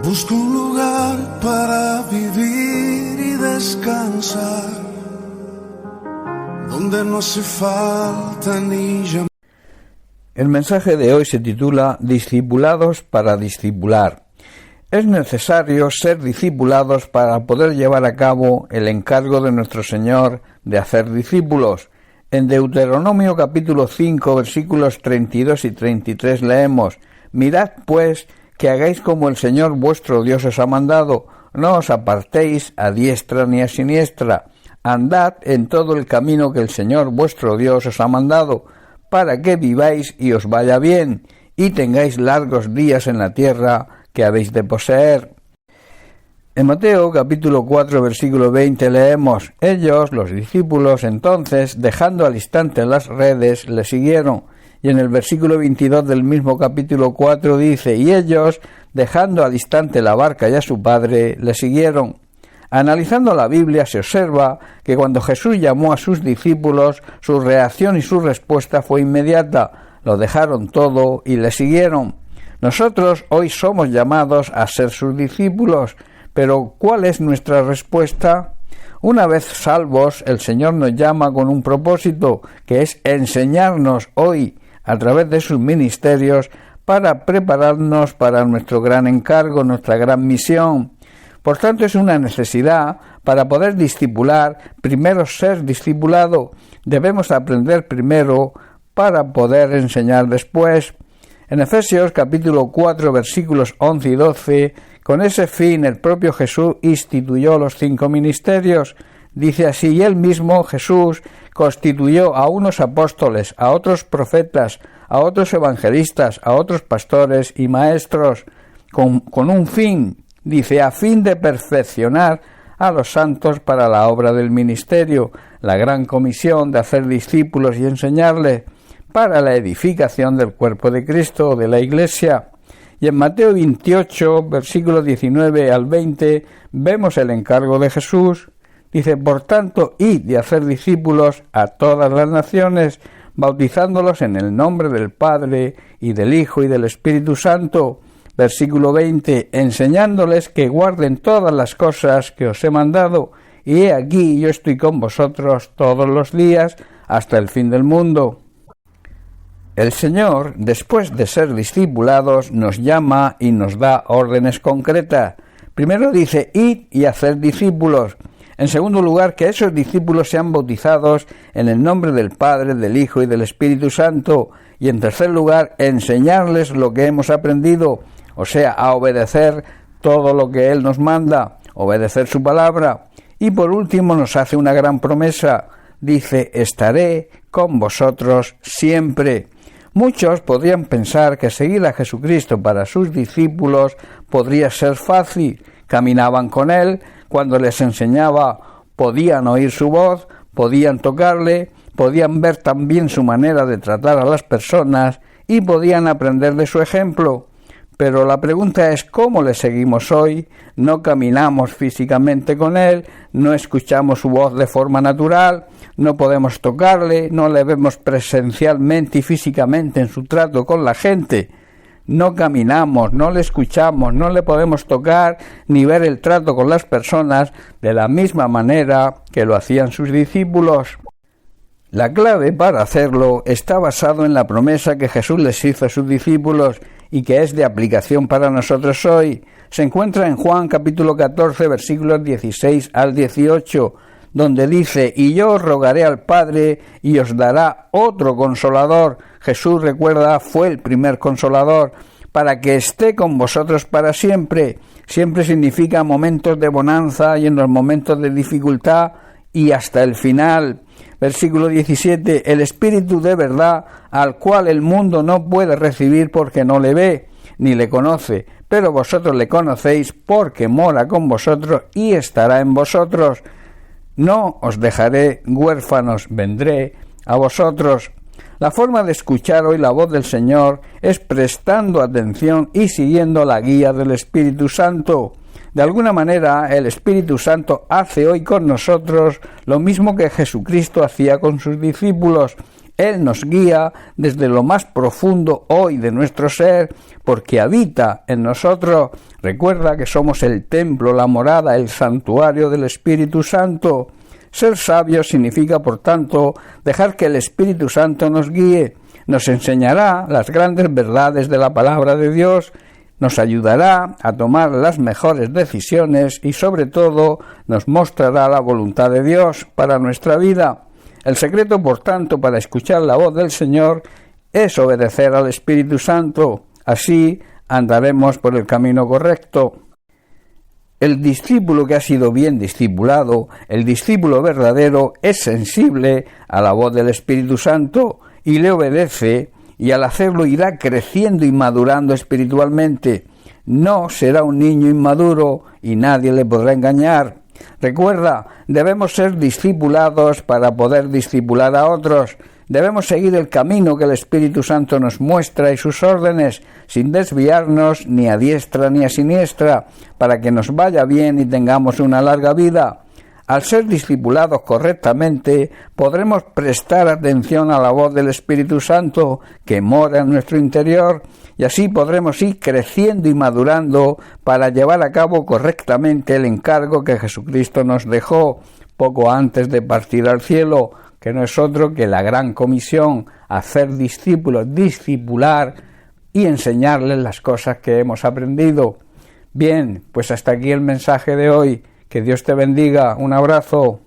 Busco un lugar para vivir y descansar, donde no hace falta ni llamar. El mensaje de hoy se titula Discipulados para discipular. Es necesario ser discipulados para poder llevar a cabo el encargo de nuestro Señor de hacer discípulos. En Deuteronomio capítulo 5 versículos 32 y 33 leemos: Mirad pues que hagáis como el Señor vuestro Dios os ha mandado, no os apartéis a diestra ni a siniestra, andad en todo el camino que el Señor vuestro Dios os ha mandado, para que viváis y os vaya bien, y tengáis largos días en la tierra que habéis de poseer. En Mateo capítulo 4 versículo 20 leemos: Ellos, los discípulos, entonces, dejando al instante las redes, le siguieron. Y en el versículo 22 del mismo capítulo 4 dice: Y ellos, dejando al instante la barca y a su padre, le siguieron. Analizando la Biblia se observa que cuando Jesús llamó a sus discípulos, su reacción y su respuesta fue inmediata. Lo dejaron todo y le siguieron. Nosotros hoy somos llamados a ser sus discípulos, pero ¿cuál es nuestra respuesta? Una vez salvos, el Señor nos llama con un propósito, que es enseñarnos hoy, a través de sus ministerios, para prepararnos para nuestro gran encargo, nuestra gran misión. Por tanto, es una necesidad para poder discipular, primero ser discipulado. Debemos aprender primero para poder enseñar después. En Efesios capítulo 4 versículos 11 y 12, con ese fin el propio Jesús instituyó los 5 ministerios. Dice así: y él mismo, Jesús, constituyó a unos apóstoles, a otros profetas, a otros evangelistas, a otros pastores y maestros, con un fin, dice, a fin de perfeccionar a los santos para la obra del ministerio, la gran comisión de hacer discípulos y enseñarles, para la edificación del cuerpo de Cristo, de la Iglesia. Y en Mateo 28, versículos 19 al 20, vemos el encargo de Jesús. Dice: por tanto, id y hacer discípulos a todas las naciones, bautizándolos en el nombre del Padre, y del Hijo, y del Espíritu Santo. Versículo 20, enseñándoles que guarden todas las cosas que os he mandado, y he aquí yo estoy con vosotros todos los días, hasta el fin del mundo. El Señor, después de ser discipulados, nos llama y nos da órdenes concretas. Primero dice: id y hacer discípulos. En segundo lugar, que esos discípulos sean bautizados en el nombre del Padre, del Hijo y del Espíritu Santo. Y en tercer lugar, enseñarles lo que hemos aprendido, o sea, a obedecer todo lo que Él nos manda, obedecer su palabra. Y por último nos hace una gran promesa. Dice: estaré con vosotros siempre. Muchos podrían pensar que seguir a Jesucristo para sus discípulos podría ser fácil. Caminaban con Él, cuando les enseñaba podían oír su voz, podían tocarle, podían ver también su manera de tratar a las personas y podían aprender de su ejemplo. Pero la pregunta es: ¿cómo le seguimos hoy? No caminamos físicamente con Él, no escuchamos su voz de forma natural, no podemos tocarle, no le vemos presencialmente y físicamente en su trato con la gente. No caminamos, no le escuchamos, no le podemos tocar ni ver el trato con las personas de la misma manera que lo hacían sus discípulos. La clave para hacerlo está basado en la promesa que Jesús les hizo a sus discípulos y que es de aplicación para nosotros hoy. Se encuentra en Juan capítulo 14 versículos 16 al 18, donde dice: y yo os rogaré al Padre y os dará otro Consolador. Jesús, recuerda, fue el primer Consolador, para que esté con vosotros para siempre. Siempre significa momentos de bonanza y en los momentos de dificultad y hasta el final. Versículo 17, el Espíritu de verdad, al cual el mundo no puede recibir porque no le ve, ni le conoce, pero vosotros le conocéis porque mora con vosotros y estará en vosotros. No os dejaré huérfanos, vendré a vosotros. La forma de escuchar hoy la voz del Señor es prestando atención y siguiendo la guía del Espíritu Santo. De alguna manera, el Espíritu Santo hace hoy con nosotros lo mismo que Jesucristo hacía con sus discípulos. Él nos guía desde lo más profundo hoy de nuestro ser, porque habita en nosotros. Recuerda que somos el templo, la morada, el santuario del Espíritu Santo. Ser sabio significa, por tanto, dejar que el Espíritu Santo nos guíe. Nos enseñará las grandes verdades de la palabra de Dios, nos ayudará a tomar las mejores decisiones y, sobre todo, nos mostrará la voluntad de Dios para nuestra vida. El secreto, por tanto, para escuchar la voz del Señor es obedecer al Espíritu Santo. Así andaremos por el camino correcto. El discípulo que ha sido bien discipulado, el discípulo verdadero, es sensible a la voz del Espíritu Santo y le obedece, y al hacerlo irá creciendo y madurando espiritualmente. No será un niño inmaduro y nadie le podrá engañar. Recuerda, debemos ser discipulados para poder discipular a otros. Debemos seguir el camino que el Espíritu Santo nos muestra y sus órdenes, sin desviarnos ni a diestra ni a siniestra, para que nos vaya bien y tengamos una larga vida. Al ser discipulados correctamente, podremos prestar atención a la voz del Espíritu Santo que mora en nuestro interior, y así podremos ir creciendo y madurando para llevar a cabo correctamente el encargo que Jesucristo nos dejó poco antes de partir al cielo, que no es otro que la gran comisión: hacer discípulos, discipular y enseñarles las cosas que hemos aprendido. Bien, pues hasta aquí el mensaje de hoy. Que Dios te bendiga. Un abrazo.